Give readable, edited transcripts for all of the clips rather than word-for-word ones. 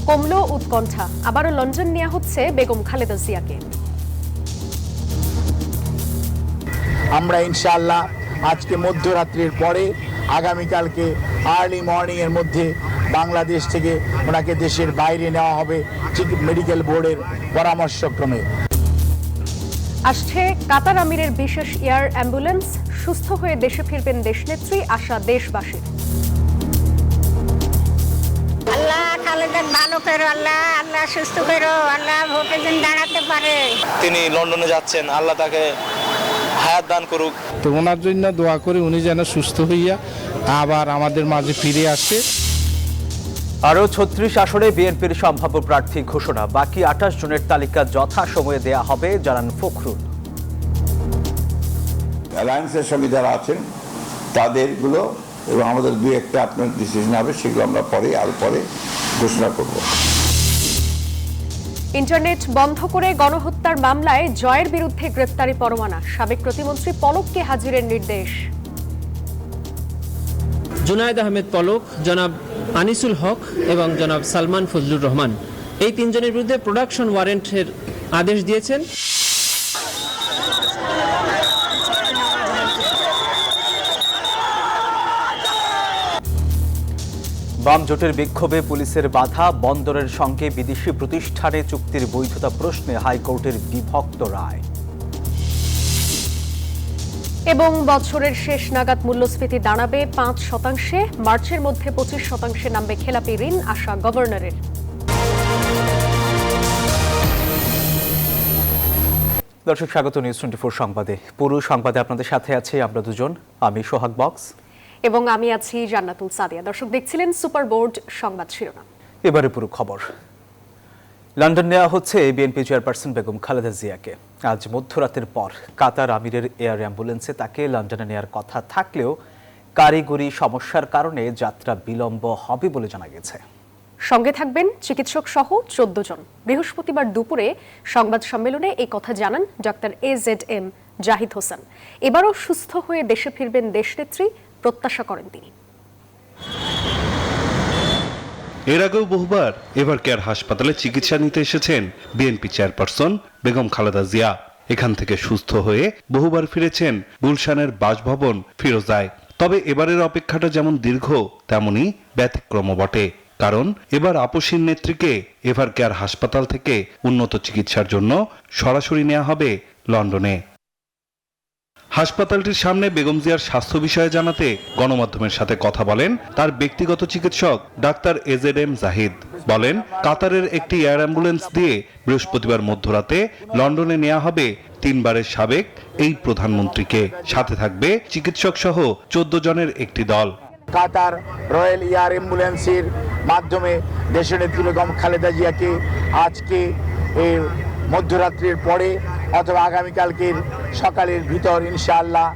কমলো উৎকণ্ঠা, আবারও লন্ডন নেওয়া হচ্ছে বেগম খালেদা জিয়াকে। আমরা ইনশাআল্লাহ আজকে মধ্যরাত্রির পরে আগামীকালকে আর্লি মর্নিং এর মধ্যে বাংলাদেশ থেকে ওনাকে দেশের বাইরে নেওয়া হবে মেডিকেল বোর্ডের পরামর্শক্রমে। আসছে কাতার আমিরের বিশেষ এয়ার অ্যাম্বুলেন্স, সুস্থ হয়ে দেশে ফিরবেন দেশনেত্রী, আশা দেশবাসীর। আল্লাহ খালেদা ভালো করো, আল্লাহ আল্লাহ সুস্থ করো, আল্লাহ ভোটে যেন দাঁড়াতে পারে। তিনি লন্ডনে যাচ্ছেন, আল্লাহ তাকে হায়াত দান করুক। তো ওনার জন্য দোয়া করি উনি যেন সুস্থ হইয়া আবার আমাদের মাঝে ফিরে আসে। আরও ৩৬ আসনে বিএনপির সম্ভাব্য প্রার্থী ঘোষণা, বাকি ২৮ জনের তালিকা যথাসময়ে দেয়া হবে জানান ফখরুল। অ্যালায়েন্সের সঙ্গে যারা আছেন তাদেরগুলো এবং আমাদের দুই একটা আপনার ডিসিশন হবে, সেগুলো আমরা পরে ঘোষণা করব। ইন্টারনেট বন্ধ করে গণহত্যার মামলায় জয়ের বিরুদ্ধে গ্রেপ্তারি পরোয়ানা, সাবেক প্রতিমন্ত্রী পলককে হাজিরের নির্দেশ। জুনায়েদ আহমেদ পলক, জনাব আনিসুল হক এবং জনাব সালমান ফজলুর রহমান, এই তিনজনের বিরুদ্ধে প্রোডাকশন ওয়ারেন্টের আদেশ দিয়েছেন। বাম জোটের বিক্ষোভে পুলিশের বাধা, বন্দরের সঙ্গে বিদেশি প্রতিষ্ঠানে চুক্তির বৈধতা প্রশ্নে হাইকোর্টের বিভক্ত রায়। এবং বছরের শেষ নাগাদ মূল্যস্ফীতি দাঁড়াবে ৫%, মার্চের মধ্যে ২৫% নামবে খেলাপি ঋণ, আশা গভর্নরের। দর্শক স্বাগত নিউজ 24 সংবাদে। পুরো সংবাদে আপনাদের সাথে আছি আমরা দুজন, আমি সোহাগ বক্স এবং আমি আছি জান্নাতুল সাদিয়া। দর্শক দেখছিলেন সুপার বোর্ড সংবাদ শিরোনাম। এবারে পুরো খবর। লন্ডন নেওয়া হচ্ছে বিএনপি চেয়ারপারসন বেগম খালেদা জিয়াকে। আজ মধ্যরাতের পর কাতার আমিরের এয়ার অ্যাম্বুলেন্সে তাকে লন্ডনে নেওয়ার কথা থাকলেও কারিগরি সমস্যার কারণে যাত্রা বিলম্ব হবে বলে জানা গেছে। সঙ্গে থাকবেন চিকিৎসক সহ 14 জন। বৃহস্পতিবার দুপুরে সংবাদ সম্মেলনে এই কথা জানান ডক্টর AZM জাহিদ হোসেন। এবারও সুস্থ হয়ে দেশে ফিরবেন দেশনেত্রী, প্রত্যাশা করেন তিনি। এর আগেও বহুবার এভার কেয়ার হাসপাতালে চিকিৎসা নিতে এসেছেন বিএনপি চেয়ারপারসন বেগম খালেদা জিয়া। এখান থেকে সুস্থ হয়ে বহুবার ফিরেছেন গুলশানের বাসভবন ফিরোজায়। তবে এবারের অপেক্ষাটা যেমন দীর্ঘ তেমনি ব্যতিক্রমও বটে, কারণ এবার আপসীন নেত্রীকে এভার কেয়ার হাসপাতাল থেকে উন্নত চিকিৎসার জন্য সরাসরি নেওয়া হবে লন্ডনে। হাসপাতালটির সামনে বেগম জিয়ার স্বাস্থ্য বিষয়ে জানাতে গণমাধ্যমের সাথে কথা বলেন তার ব্যক্তিগত চিকিৎসক ডাক্তার AZM জাহিদ। বলেন, কাতারের একটি এয়ার অ্যাম্বুলেন্স দিয়ে বৃহস্পতিবার মধ্যরাতে লন্ডনে নেওয়া হবে 3 বারের সাবেক এই প্রধানমন্ত্রীকে। সাথে থাকবে চিকিৎসক সহ 14 জনের একটি দল। কাতার রয়্যাল এয়ার অ্যাম্বুলেন্সের মাধ্যমে দেশনেত্রী বেগম খালেদা জিয়াকে আজকে এই মধ্যরাত্রির পরে অথবা আগামীকালকের সকালের ভিতর ইনশাআল্লাহ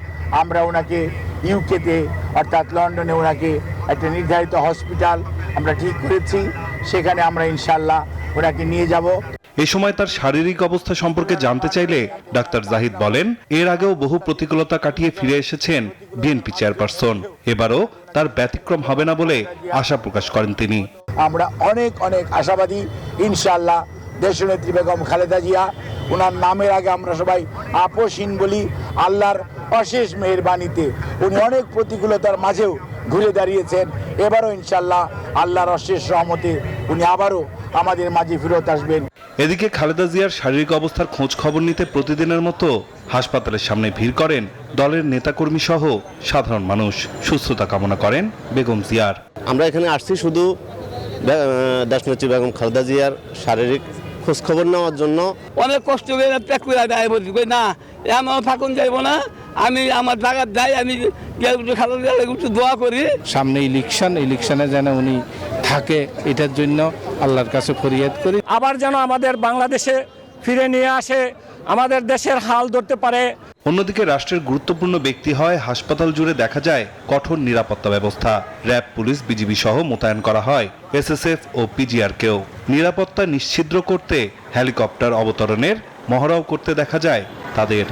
আমরা ওনাকে ইউকেতে অর্থাৎ লন্ডনে ওনাকে একটা নির্ধারিত হসপিটাল আমরা ঠিক করেছি, সেখানে আমরা ইনশাআল্লাহ ওনাকে নিয়ে যাব। এই সময় তার শারীরিক অবস্থা সম্পর্কে জানতে চাইলে ডাক্তার জাহিদ বলেন, এর আগেও বহু প্রতিকূলতা কাটিয়ে ফিরে এসেছেন বিএনপি চেয়ারপারসন। এবারও তার ব্যতিক্রম হবে না বলে আশা প্রকাশ করেন তিনি। আমরা অনেক আশাবাদী ইনশাআল্লাহ দেশনেত্রী বেগম খালেদা জিয়া, ওনার নামের আগে আমরা সবাই আপসহীন বলি। আল্লাহর অশেষ মেহেরবানিতে উনি অনেক প্রতিকূলতার মাঝেও ঘুরে দাঁড়িয়েছেন। এবারও ইনশাআল্লাহ আল্লাহর অশেষ রহমতে উনি আবারও আমাদের মাঝে ফেরত আসবেন। এদিকে খালেদা জিয়ার শারীরিক অবস্থার খোঁজ খবর নিতে প্রতিদিনের মতো হাসপাতালের সামনে ভিড় করেন দলের নেতাকর্মী সহ সাধারণ মানুষ। সুস্থতা কামনা করেন বেগম জিয়ার। আমরা এখানে আসছি শুধু দেশনেত্রী বেগম খালেদা জিয়ার শারীরিক খোঁজ খবর নেওয়ার জন্য। অনেক কষ্ট করে ত্যাগ করে দেয়, বলছি না এমন ফাঁকুন যাইব না, আমি আমার জায়গার যাই, আমি খালেদা একটু দোয়া করি। সামনে ইলেকশনে যেন উনি থাকে, এটার জন্য আল্লাহর কাছে ফরিয়াদ করি। আবার যেন আমাদের বাংলাদেশে ফিরে নিয়ে আসে, আমাদের দেশের হাল ধরতে পারে। অন্যদিকে রাষ্ট্রের গুরুত্বপূর্ণ ব্যক্তি হয় হাসপাতাল জুড়ে দেখা যায় কঠোর নিরাপত্তা ব্যবস্থা। র্যাব, পুলিশ, বিজিবি সহ মোতায়েন করা হয় SSF ও PGR-কেও। নিরাপত্তা নিশ্ছিদ্র করতে হেলিকপ্টার অবতরণের মহড়াও করতে দেখা যায় তাদের।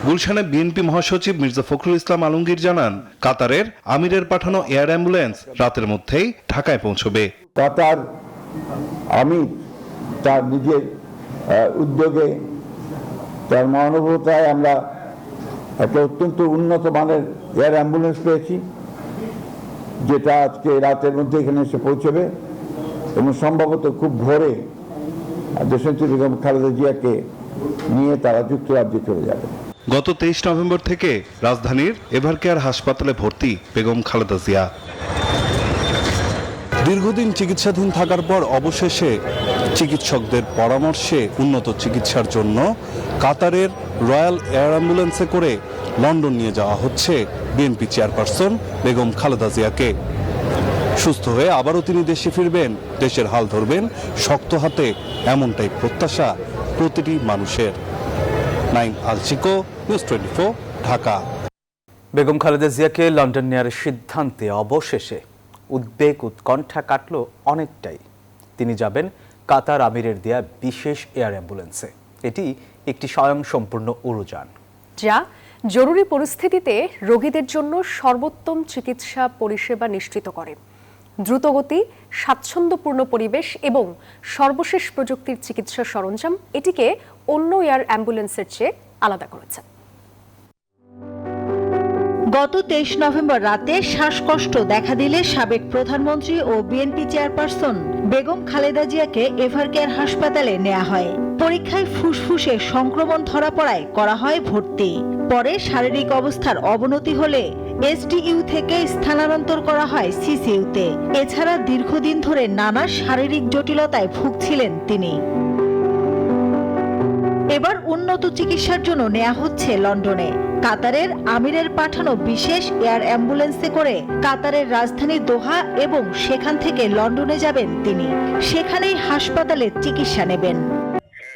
গুলশানে বিএনপি মহাসচিব মির্জা ফখরুল ইসলাম আলমগীর জানান, কাতারের আমিরের পাঠানো এয়ার অ্যাম্বুলেন্স রাতের মধ্যেই ঢাকায় পৌঁছবে। কাতার আমির তার নিজের উদ্যোগে, তার মহানুভবতায় আমরা একটা অত্যন্ত উন্নত মানের এয়ার অ্যাম্বুলেন্স পেয়েছি, যেটা আজকে রাতের মধ্যে এখানে এসে পৌঁছবে এবং সম্ভবত খুব ভোরে দেশনেত্রী বেগম খালেদা জিয়াকে নিয়ে তারা যুক্তরাজ্যে চলে যাবে। গত 23 নভেম্বর থেকে রাজধানীর এভারকেয়ার হাসপাতালে ভর্তি বেগম খালেদা জিয়া। দীর্ঘদিন চিকিৎসাধীন থাকার পর অবশেষে চিকিৎসকদের পরামর্শে উন্নত চিকিৎসার জন্য কাতারের রয়্যাল এয়ার অ্যাম্বুলেন্সে করে লন্ডন নিয়ে যাওয়া হচ্ছে বিএনপি চেয়ারপারসন বেগম খালেদা জিয়াকে। সুস্থ হয়ে আবারও তিনি দেশে ফিরবেন, দেশের হাল ধরবেন শক্ত হাতে, এমনটাই প্রত্যাশা প্রতিটি মানুষের। নাইম আলচিকো, নিউজ 24, ঢাকা। বেগম খালেদা জিয়াকে লন্ডন নেওয়ার সিদ্ধান্তে অবশেষে উদ্বেগ উৎকণ্ঠা কাটল অনেকটাই। তিনি যাবেন কাতার আমিরের দেয়া বিশেষ এয়ার অ্যাম্বুলেন্সে। এটি একটি স্বয়ংসম্পূর্ণ উড়োযান, যা জরুরি পরিস্থিতিতে রোগীদের জন্য সর্বোত্তম চিকিৎসা পরিষেবা নিশ্চিত করে। দ্রুতগতি, স্বাচ্ছন্দ্যপূর্ণ পরিবেশ এবং সর্বশেষ প্রযুক্তির চিকিৎসা সরঞ্জাম এটিকে অন্য এয়ার অ্যাম্বুলেন্সের চেয়ে আলাদা করেছে। গত 23 নভেম্বর রাতে শ্বাসকষ্ট দেখা দিলে সাবেক প্রধানমন্ত্রী ও বিএনপি চেয়ারপারসন বেগম খালেদা জিয়াকে এভারকেয়ার হাসপাতালে নেওয়া হয়। পরীক্ষায় ফুসফুসে সংক্রমণ ধরা পড়ায় করা হয় ভর্তি। পরে শারীরিক অবস্থার অবনতি হলে এসডিইউ থেকে স্থানান্তর করা হয় সিসিইউতে। এছাড়া দীর্ঘদিন ধরে নানা শারীরিক জটিলতায় ভুগছিলেন তিনি। এবার উন্নত চিকিৎসার জন্য নেওয়া হচ্ছে লন্ডনে। কাতারের আমিরের পাঠানো বিশেষ এয়ার অ্যাম্বুলেন্সে করে কাতারের রাজধানী দোহা এবং সেখান থেকে লন্ডনে যাবেন তিনি। সেখানেই হাসপাতালে চিকিৎসা নেবেন।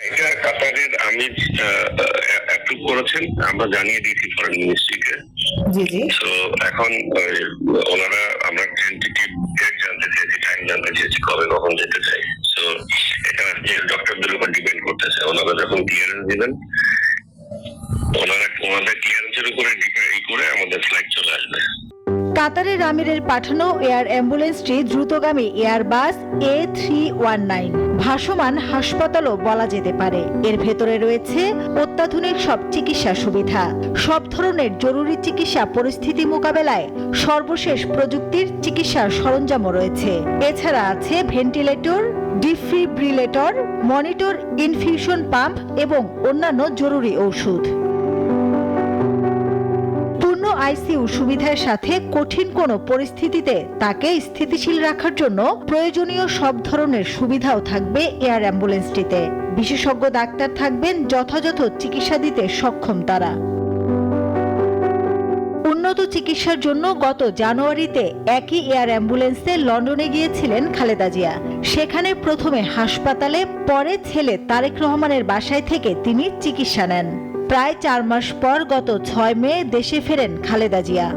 এটা কাতারের আমির অ্যাপ্রুভ করেছেন, আমরা জানিয়ে দিয়েছি ফরেন মিনিস্ট্রিকে। জি জি। তো এখন ওনারা আমরা টেন্টেটিভ ডেট জানতে চেয়েছি, টাইম জানতে চেয়েছি কবে কখন যেতে চাই। তো এটা ডক্টরদের উপর ডিপেন্ড করতেছে। ওনারা যখন ক্লিয়ারেন্স দিবেন, ওনাদের ক্লিয়ারেন্সের উপরে ডিপেন্ড করে আমাদের ফ্লাইট চলে আসবে। কাতারের আমিরের পাঠানো এয়ার অ্যাম্বুলেন্সটি দ্রুতগামী এয়ারবাস A319, ভাসমান হাসপাতালও বলা যেতে পারে। এর ভেতরে রয়েছে অত্যাধুনিক সব চিকিৎসা সুবিধা, সব ধরনের জরুরি চিকিৎসা পরিস্থিতি মোকাবেলায় সর্বশেষ প্রযুক্তির চিকিৎসার সরঞ্জামও রয়েছে। এছাড়া আছে ventilator, defibrillator, monitor, infusion pump এবং অন্যান্য জরুরি ঔষধ। আইসিইউ সুবিধার সাথে কঠিন কোনো পরিস্থিতিতে তাকে স্থিতিশীল রাখার জন্য প্রয়োজনীয় সব ধরনের সুবিধাও থাকবে এয়ার অ্যাম্বুলেন্সটিতে। বিশেষজ্ঞ ডাক্তার থাকবেন, যথাযথ চিকিৎসা দিতে সক্ষম তারা। উন্নত চিকিৎসার জন্য গত জানুয়ারিতে একই এয়ার অ্যাম্বুলেন্সে লন্ডনে গিয়েছিলেন খালেদা জিয়া। সেখানে প্রথমে হাসপাতালে, পরে ছেলে তারেক রহমানের বাসায় থেকে তিনি চিকিৎসা নেন। প্রায় 4 মাস পর গত 6 মে দেশে ফেরেন খালেদা জিয়া।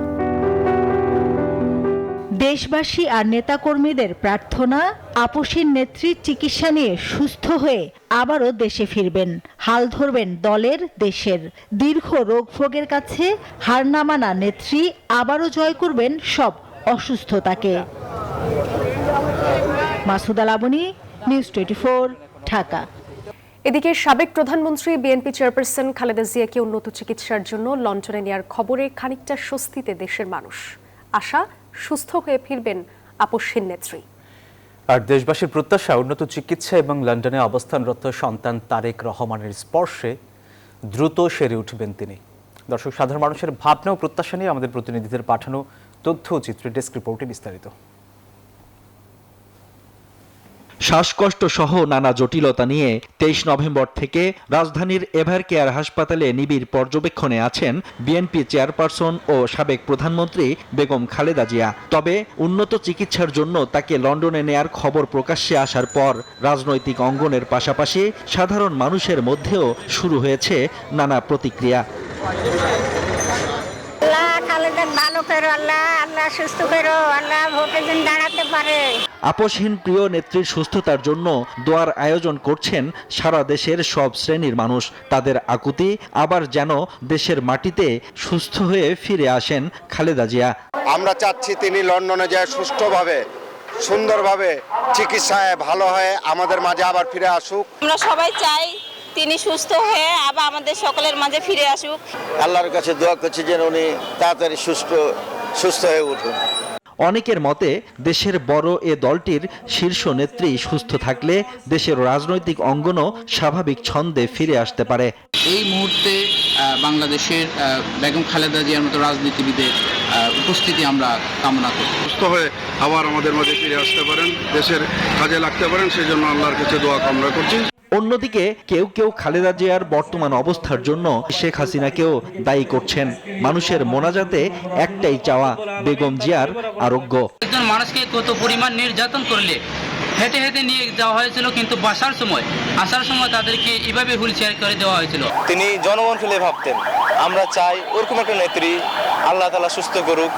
দেশবাসী আর নেতাকর্মীদের প্রার্থনা, আপসীর নেত্রী চিকিৎসা নিয়ে সুস্থ হয়ে আবারও দেশে ফিরবেন, হাল ধরবেন দলের, দেশের। দীর্ঘ রোগভোগের কাছে হার না মানা নেত্রী আবারও জয় করবেন সব অসুস্থতাকে। মাসুদা লাবনী, নিউজ 24, ঢাকা। এদিকে সাবেক প্রধানমন্ত্রী বিএনপি চেয়ারপারসন খালেদা জিয়াকে উন্নত চিকিৎসার জন্য লন্ডনে নেওয়ার খবরে খানিকটা স্বস্তিতে দেশের মানুষ। আশা, সুস্থ হয়ে ফিরবেন আপসহীন নেত্রী। আর দেশবাসীর প্রত্যাশা, উন্নত চিকিৎসা এবং লন্ডনে অবস্থানরত সন্তান তারেক রহমানের স্পর্শে দ্রুত সেরে উঠবেন তিনি। দর্শক, সাধারণ মানুষের ভাবনা ও প্রত্যাশা নিয়ে আমাদের প্রতিনিধিদের পাঠানো তথ্য ও চিত্র ডেস্ক রিপোর্টে বিস্তারিত। শ্বাসকষ্ট সহ নানা জটিলতা নিয়ে 23 নভেম্বর থেকে রাজধানীর এভারকেয়ার হাসপাতালে নিবিড় পর্যবেক্ষণে আছেন বিএনপি চেয়ারপারসন ও সাবেক প্রধানমন্ত্রী বেগম খালেদা জিয়া। তবে উন্নত চিকিৎসার জন্য তাকে লন্ডনে নেয়ার খবর প্রকাশ্যে আসার পর রাজনৈতিক অঙ্গনের পাশাপাশি সাধারণ মানুষের মধ্যেও শুরু হয়েছে নানা প্রতিক্রিয়া। খালেদা ভালো ভালো করো আল্লাহ, আল্লাহ সুস্থ করো আল্লাহ, ভোটে যেন দাঁড়াতে পারে। আপোষহীন প্রিয় নেত্রীর সুস্থতার জন্য দোয়ার আয়োজন করছেন সারা দেশের সব শ্রেণীর মানুষ। তাদের আকুতি আবার যেন দেশের মাটিতে সুস্থ হয়ে ফিরে আসেন খালেদা জিয়া। আমরা চাচ্ছি তিনি লন্ডনে যায় সুষ্ঠুভাবে সুন্দরভাবে চিকিৎসায় ভালো হয়ে আমাদের মাঝে আবার ফিরে আসুক। আমরা সবাই চাই তিনি সুস্থ হয়ে আবার আমাদের সকলের মাঝে ফিরে আসুক। আল্লাহর কাছে দোয়া করছি যেন উনি তাড়াতাড়ি সুস্থ হয়ে উঠুন। অনেকের মতে দেশের বড় এ দলটির শীর্ষ নেত্রী সুস্থ থাকলে দেশের রাজনৈতিক অঙ্গনও স্বাভাবিক ছন্দে ফিরে আসতে পারে। এই মুহূর্তে বাংলাদেশের বেগম খালেদা জিয়ার মতো রাজনীতিবিদের উপস্থিতি আমরা কামনা করি। সুস্থ হয়ে আবার আমাদের মাঝে ফিরে আসতে পারেন, দেশের কাজে লাগতে পারেন, সেই জন্য আল্লাহর কাছে দোয়া কামনা করছি। অন্যদিকে কেউ কেউ খালেদা জিয়ার বর্তমান অবস্থার জন্য শেখ হাসিনাকেও দায়ী করছেন। মানুষের মোনাজাতে একটাই চাওয়া, বেগম জিয়ার আরোগ্য। একজন মানুষকে কত পরিমাণ নির্যাতন করলে হেঁটে হেঁটে নিয়ে যাওয়া হয়েছিল, কিন্তু আসার সময় তাদেরকে এভাবে হুইল চেয়ার করে দেওয়া হয়েছিল। তিনি জনগণ ফেলে ভাবতেন। আমরা চাই ওরকম একটা নেত্রী আল্লাহ তাআলা সুস্থ করুক।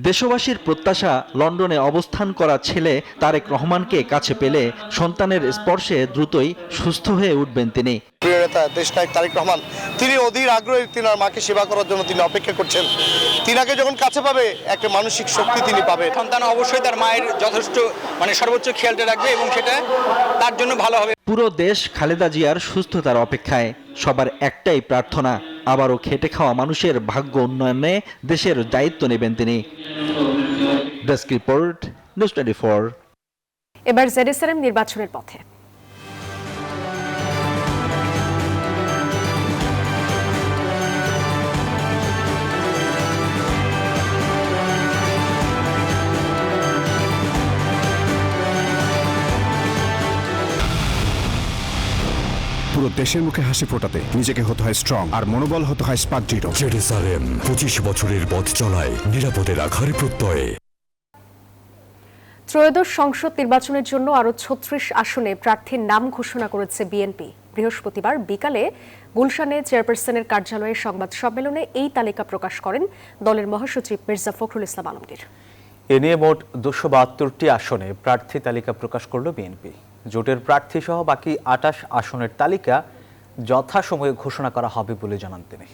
দেশবাসীর প্রত্যাশা লন্ডনে অবস্থান করা ছেলে তারেক রহমানকে কাছে পেলে সন্তানের স্পর্শে দ্রুতই সুস্থ হয়ে উঠবেন তিনি। প্রিয় নেতা দেশনায়ক তারেক রহমান তিনি অধীর আগ্রহে তিনার মাকে সেবা করার জন্য তিনি অপেক্ষা করছেন। তিনাকে যখন কাছে পাবে একটা মানসিক শক্তি তিনি পাবে। সন্তান অবশ্যই তার মায়ের যথেষ্ট সর্বোচ্চ খেয়ালটা রাখবে এবং সেটা তার জন্য ভালো হবে। পুরো দেশ খালেদা জিয়ার সুস্থতার অপেক্ষায়। সবার একটাই প্রার্থনা, আবারও খেটে খাওয়া মানুষের ভাগ্য উন্নয়নে দেশের দায়িত্ব নেবেন তিনি। Desk report, news 24। এবার জেরুসালেম নির্বাচনের পথে। পুরো দেশের মুখে হাসি ফোটাতে নিজেকে হতে হয় স্ট্রং, আর মনোবল হতে হয় স্পাটজিরো। জেরুসালেম 25 বছরের পথ চলায় নিরাপদে রাখার প্রত্যয়ে। ত্রয়োদশ সংসদ নির্বাচনের জন্য আরও 36 আসনে প্রার্থীর নাম ঘোষণা করেছে বিএনপি। বৃহস্পতিবার বিকালে গুলশানে চেয়ারপারসনের কার্যালয়ে সংবাদ সম্মেলনে এই তালিকা প্রকাশ করেন দলের মহাসচিব মির্জা ফখরুল ইসলাম আলমগীর। এ নিয়ে মোট 272টি আসনে প্রার্থী তালিকা প্রকাশ করল বিএনপি। জোটের প্রার্থী সহ বাকি 28 আসনের তালিকা যথাসময়ে ঘোষণা করা হবে বলে জানান তিনি।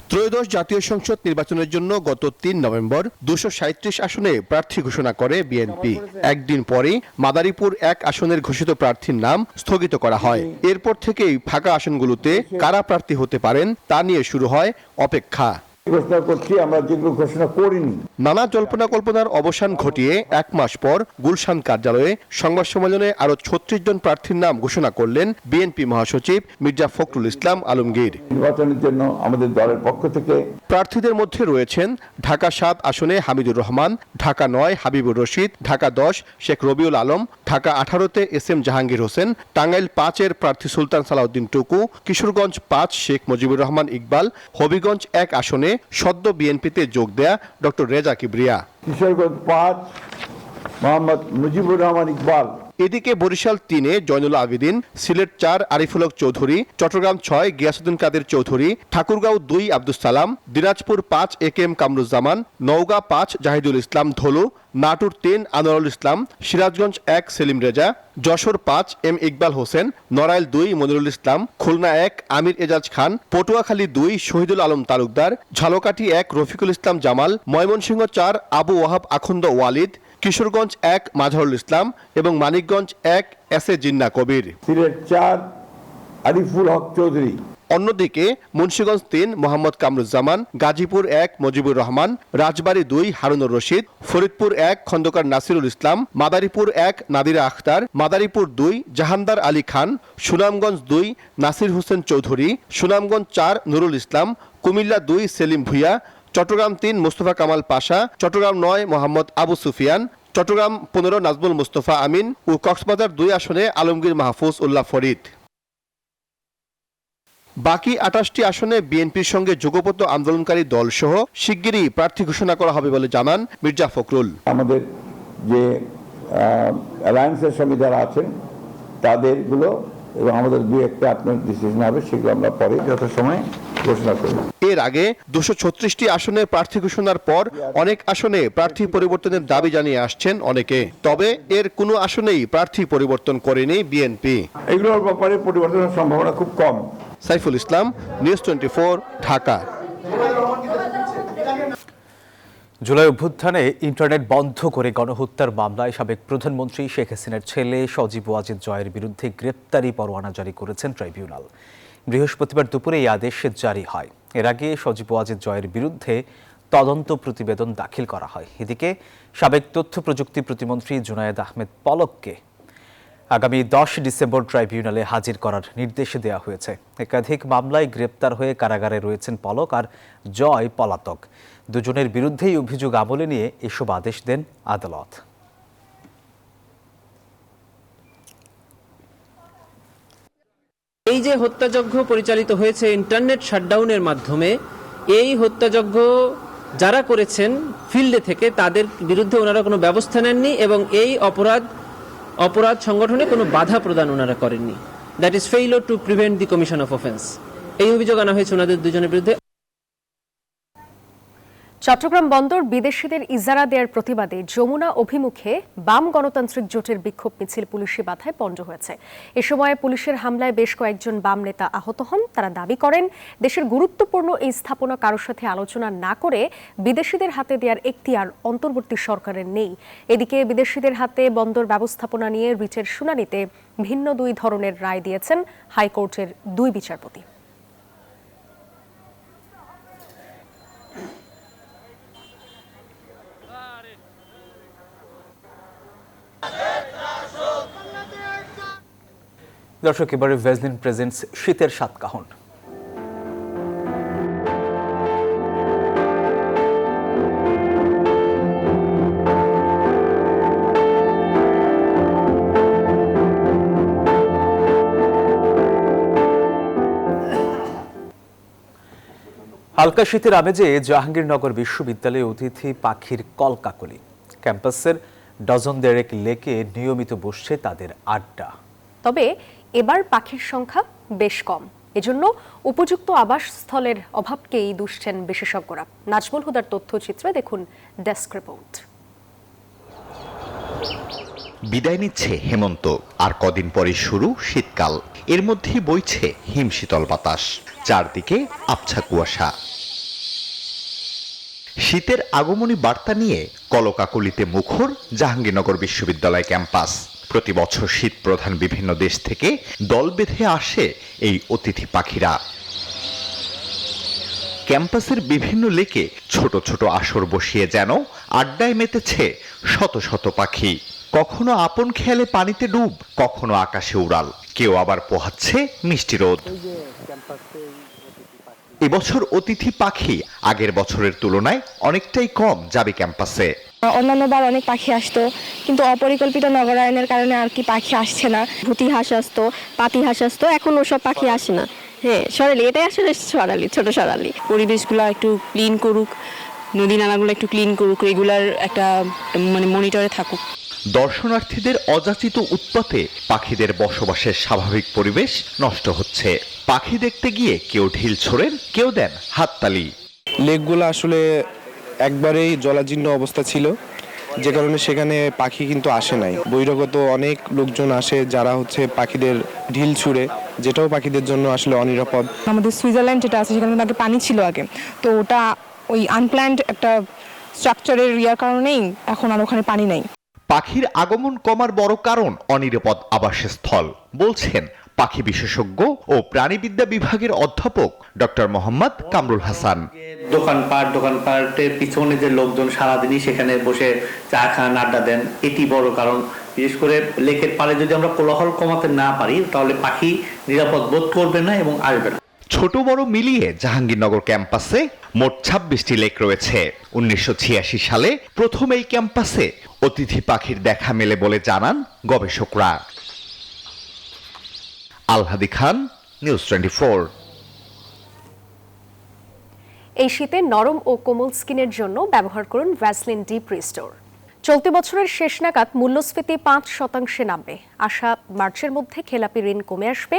ত্রয়োদশ জাতীয় সংসদ নির্বাচনের জন্য গত 3 নভেম্বর 237 আসনে প্রার্থী ঘোষণা করে বিএনপি। একদিন পরে মাদারীপুর 1 আসনের ঘোষিত প্রার্থীর নাম স্থগিত করা হয়। এরপর থেকেই ফাঁকা আসনগুলোতে কারা প্রার্থী হতে পারেন তা নিয়ে শুরু হয় অপেক্ষা। ঘোষণা করছি আমরা যেগুলো ঘোষণা করিনি। নানা জল্পনা কল্পনার অবসান ঘটিয়ে 1 মাস পর গুলশান কার্যালয়ে সংবাদ সম্মেলনে আরো 36 জন প্রার্থীর নাম ঘোষণা করলেন বিএনপি মহাসচিব মির্জা ফখরুল ইসলাম আলমগীর। নির্বাচনের জন্য আমাদের দলের পক্ষ থেকে প্রার্থীদের মধ্যে রয়েছেন ঢাকা 7 আসনে হামিদুর রহমান, ঢাকা 9 হাবিবুর রশিদ, ঢাকা 10 শেখ রবিউল আলম, ঢাকা 18-তে SM জাহাঙ্গীর হোসেন, টাঙ্গাইল 5-এর প্রার্থী সুলতান সালাউদ্দিন টুকু, কিশোরগঞ্জ 5 শেখ মুজিবুর রহমান ইকবাল, হবিগঞ্জ 1 আসনে সদ্য বিএনপিতে যোগ দেয়া ডক্টর রেজা কিবরিয়া, কিশোরগঞ্জ 5 মোহাম্মদ মুজিবুর রহমান ইকবাল। এদিকে বরিশাল 3-এ জয়নুল আবেদিন, সিলেট 4 আরিফুল হক চৌধুরী, চট্টগ্রাম 6 গিয়াসউদ্দিন কাদের চৌধুরী, ঠাকুরগাঁও 2 আব্দুল সালাম, দিনাজপুর 5 AKM কামরুজ্জামান, নওগাঁ 5 জাহিদুল ইসলাম ধলু, নাটোর 3 আনোয়ারুল ইসলাম, সিরাজগঞ্জ 1 সেলিম রেজা, যশোর 5 M ইকবাল হোসেন, নড়াইল 2 মনিরুল ইসলাম, খুলনা 1 আমির এজাজ খান, পটুয়াখালী 2 শহীদুল আলম তালুকদার, ঝালকাঠি 1 রফিকুল ইসলাম জামাল, ময়মনসিংহ 4 আবু ওয়াহাব আখন্দ ওয়ালিদ, কিশোরগঞ্জ 1 মাজহারুল ইসলাম এবং মানিকগঞ্জ 1 SA জিন্না কবির, সিলেট 4 আরিফুল হক চৌধুরী। অন্যদিকে মুন্সিগঞ্জ 3 মোহাম্মদ কামরুজ্জামান, গাজীপুর 1 মুজিবুর রহমান, রাজবাড়ী 2 হারুনুর রশিদ, ফরিদপুর 1 খন্দকার নাসিরুল ইসলাম, মাদারীপুর 1 নাদিরা আখতার, মাদারীপুর 2 জাহানদার আলী খান, সুনামগঞ্জ 2 নাসির হোসেন চৌধুরী, সুনামগঞ্জ 4 নুরুল ইসলাম, কুমিল্লা 2 সেলিম ভুইয়া, চট্টগ্রাম 3 মোস্তফা কামাল পাশা, চট্টগ্রাম 9 মোহাম্মদ আবু সুফিয়ান, চট্টগ্রাম 15 নাজমুল মুস্তফা আমিন ও কক্সবাজার 2 আসনে আলমগীর মাহফুজ উল্লাহ ফরিদ। বাকি 28টি আসনে বিএনপির সঙ্গে যুগপৎ আন্দোলনকারী দল সহ শিগগিরই প্রার্থী ঘোষণা করা হবে বলে জানান মির্জা ফখরুল। আমাদের যে অ্যালায়েন্সের সঙ্গে যারা আছেন তাদেরগুলো এবং আমাদের 2-1টা আপনার ডিসিশন হবে, সেগুলো আমরা পরে যথাসময়ে ঘোষণা করব। এর আগে 236টি আসনে প্রার্থী ঘোষণার পর অনেক আসনে প্রার্থী পরিবর্তনের দাবি জানিয়ে আসছেন অনেকে। তবে এর কোনো আসনেই প্রার্থী পরিবর্তন করেনি বিএনপি। এগুলোর ব্যাপারে পরিবর্তনের সম্ভাবনা খুব কম। সাইফুল ইসলাম, নিউজ 24, ঢাকা। জুলাই অভ্যুত্থানে ইন্টারনেট বন্ধ করে গণহত্যার মামলায় সাবেক প্রধানমন্ত্রী শেখ হাসিনার ছেলে সজীব ওয়াজেদ জয়ের বিরুদ্ধে গ্রেপ্তারি পরোয়ানা জারি করেছেন ট্রাইব্যুনাল। বৃহস্পতিবার দুপুরে এই আদেশ জারি হয়। এর আগে সজীব ওয়াজেদ জয়ের বিরুদ্ধে তদন্ত প্রতিবেদন দাখিল করা হয়। এদিকে সাবেক তথ্য প্রযুক্তি প্রতিমন্ত্রী জুনায়েদ আহমেদ পলককে আগামী 10 ডিসেম্বর ট্রাইব্যুনালে হাজির করার নির্দেশ দেওয়া হয়েছে। একাধিক মামলায় গ্রেপ্তার হয়ে কারাগারে রয়েছেন পলক আর জয় পলাতক। দুজনের বিরুদ্ধেই অভিযোগ আমলে নিয়ে এসব আদেশ দেন আদালত। এই যে হত্যাযজ্ঞ পরিচালিত হয়েছে ইন্টারনেট শাটডাউনের মাধ্যমে, এই হত্যাযজ্ঞ যারা করেছেন ফিল্ডে থেকে তাদের বিরুদ্ধে ওনারা কোনো ব্যবস্থা নেননি এবং এই অপরাধ সংগঠনে কোনো বাধা প্রদান ওনারা করেননি। That is failure to prevent the commission of offence. এই অভিযোগ আনা হয়েছে ওনাদের দুজনের বিরুদ্ধে। চট্টগ্রাম বন্দর বিদেশিদের ইজারা দেওয়ার প্রতিবাদে যমুনা অভিমুখে বাম গণতান্ত্রিক জোটের বিক্ষোভ মিছিল পুলিশি বাধায় পণ্ড হয়েছে। এ সময় পুলিশের হামলায় বেশ কয়েকজন বাম নেতা আহত হন। তারা দাবি করেন, দেশের গুরুত্বপূর্ণ এই স্থাপনা কারোর সাথে আলোচনা না করে বিদেশিদের হাতে দেওয়ার এখতিয়ার অন্তর্বর্তী সরকারের নেই। এদিকে বিদেশিদের হাতে বন্দর ব্যবস্থাপনা নিয়ে রিটের শুনানিতে ভিন্ন 2 ধরনের রায় দিয়েছেন হাইকোর্টের 2 বিচারপতি। দর্শক, এবারে ভ্যাসলিন প্রেজেন্টস শীতের সাতকাহন। হালকা শীতের আমেজে জাহাঙ্গীরনগর বিশ্ববিদ্যালয়ে অতিথি পাখির কলকাকলি। ক্যাম্পাসের ডজন দেড়েক লেকে নিয়মিত বসছে তাদের আড্ডা। তবে এবার পাখির সংখ্যা বেশ কম। এজন্য উপযুক্ত আবাসস্থলের অভাবকেই দুষছেন বিশেষজ্ঞরা। নাজমুল হুদার তথ্যচিত্রে দেখুন ডেস্ক রিপোর্ট। বিদায় নিচ্ছে হেমন্ত, আর কদিন পরে শুরু শীতকাল। এর মধ্যেই বইছে হিমশীতল বাতাস, চারদিকে আবছা কুয়াশা। শীতের আগমনী বার্তা নিয়ে কলকাকলিতে মুখর জাহাঙ্গীরনগর বিশ্ববিদ্যালয় ক্যাম্পাস। প্রতি বছর শীত প্রধান বিভিন্ন দেশ থেকে দল বেঁধে আসে এই অতিথি পাখিরা। ক্যাম্পাসের বিভিন্ন লেকে ছোট ছোট আসর বসিয়ে যেন আড্ডায় মেতেছে শত শত পাখি। কখনো আপন খেয়ালে পানিতে ডুব, কখনো আকাশে উড়াল, কেউ আবার পোহাচ্ছে মিষ্টি রোদ। এবছর অতিথি পাখি আগের বছরের তুলনায় অনেকটাই কম যাবে ক্যাম্পাসে। অন্যান্যবার অনেক পাখি আসতো, কিন্তু অপরিকল্পিত নগরায়নের কারণে আর কি পাখি আসছে না। ভূতি হাঁস আসতো, পাতি হাঁস আসতো, এখন ওসব পাখি আসে না। হ্যাঁ, সরালি, এটাই আসলে সরালি, ছোট সরালি। পরিবেশগুলো একটু ক্লিন করুক, নদী নালাগুলো একটু ক্লিন করুক, রেগুলার একটা মনিটরে থাকুক। দর্শনার্থীদের অযাচিত উৎপাতে পাখিদের বসবাসের স্বাভাবিক পরিবেশ নষ্ট হচ্ছে। পাখি দেখতে গিয়ে কেউ ঢিল ছোড়েন, কেউ দেন হাততালি। লেকগুলো আসলে একবারেই জলাজীর্ণ অবস্থা ছিল, যে কারণে সেখানে পাখি কিন্তু আসে নাই। বহিরাগত অনেক লোকজন আসে যারা পাখিদের ঢিল ছুঁড়ে, যেটাও পাখিদের জন্য আসলে অনিরাপদ। আমাদের সুইজারল্যান্ড যেটা আছে সেখানে আগে পানি ছিল আগে, তো ওটা ওই আনপ্ল্যান্ড একটা স্ট্রাকচারের ইয়ার কারণেই এখন আর ওখানে পানি নাই। পাখির আগমন কমার বড় কারণ অনিরাপদ আবাসস্থল বলছেন পাখি বিশেষজ্ঞ ও প্রাণীবিদ্যা বিভাগের অধ্যাপক ডক্টর মোহাম্মদ কামরুল হাসান। দোকানপাটের পিছনে যে লোকজন সারাদিনই সেখানে বসে চা খান, আড্ডা দেন, এটি বড় কারণ। বিশেষ করে লেকের পাড়ে যদি আমরা কোলাহল কমাতে না পারি, তাহলে পাখি নিরাপদ বোধ করবে না এবং আসবে না। ছোট বড় মিলিয়ে জাহাঙ্গীরনগর ক্যাম্পাসে মোট 26টি লেক রয়েছে। 1986 সালে প্রথম এই ক্যাম্পাসে অতিথি পাখির দেখা মেলে বলে জানান গবেষকরা। আলহাদি খান, নিউজ 24। এই শীতে নরম ও কোমল স্কিনের জন্য ব্যবহার করুন ভ্যাসলিন ডিপ রিস্টোর। চলতি বছরের শেষ নাগাদ মূল্যস্ফীতি 5% নামবে। আশা মার্চের মধ্যে খেলাপি ঋণ কমে আসবে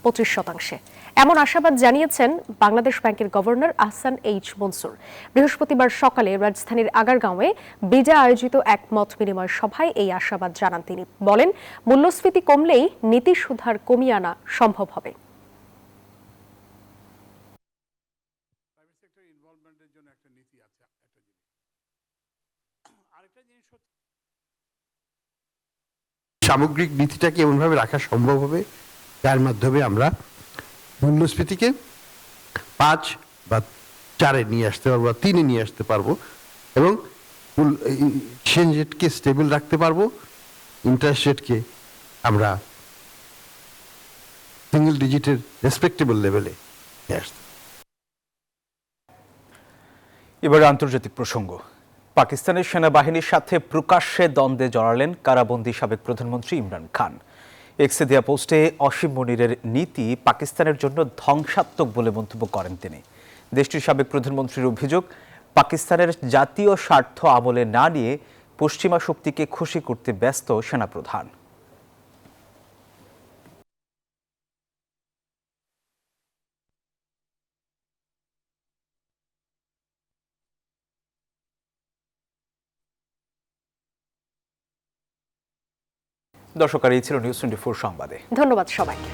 25%। এমন আশাবাদ জানিয়েছেন বাংলাদেশ ব্যাংকের গভর্নর আহসান এইচ মনসুর। বৃহস্পতিবার সকালে রাজধানীর আগারগাঁওয়ে বিজা আয়োজিত এক মত বিনিময় সভায় এই আশাবাদ জানান তিনি। বলেন, মূল্যস্ফীতি কমলেই নীতি সুধার কমিয়ে আনা সম্ভব হবে। সামগ্রিক নীতিটাকে এমনভাবে রাখা সম্ভব হবে যার মাধ্যমে আমরা মূল্যস্ফীতিকে 5 বা 4-এ নিয়ে আসতে পারবো, 3-এ নিয়ে আসতে পারবো এবং এক্সচেঞ্জ রেটকে স্টেবল রাখতে পারবো, ইন্টারেস্ট রেটকে আমরা সিঙ্গেল ডিজিটের রেসপেক্টেবল লেভেলে নিয়ে আসতে। এবার আন্তর্জাতিক প্রসঙ্গ। পাকিস্তানের সেনাবাহিনীর সাথে প্রকাশ্যে দ্বন্দ্বে জড়ালেন কারাবন্দী সাবেক প্রধানমন্ত্রী ইমরান খান। এক্সে দেয়া পোস্টে অসীম মনিরের নীতি পাকিস্তানের জন্য ধ্বংসাত্মক বলে মন্তব্য করেন তিনি। দেশটির সাবেক প্রধানমন্ত্রীর অভিযোগ, পাকিস্তানের জাতীয় স্বার্থ আমলে না নিয়ে পশ্চিমা শক্তিকে খুশি করতে ব্যস্ত সেনাপ্রধান। দর্শক, আর এই ছিল নিউজ 24 সংবাদে। ধন্যবাদ সবাইকে।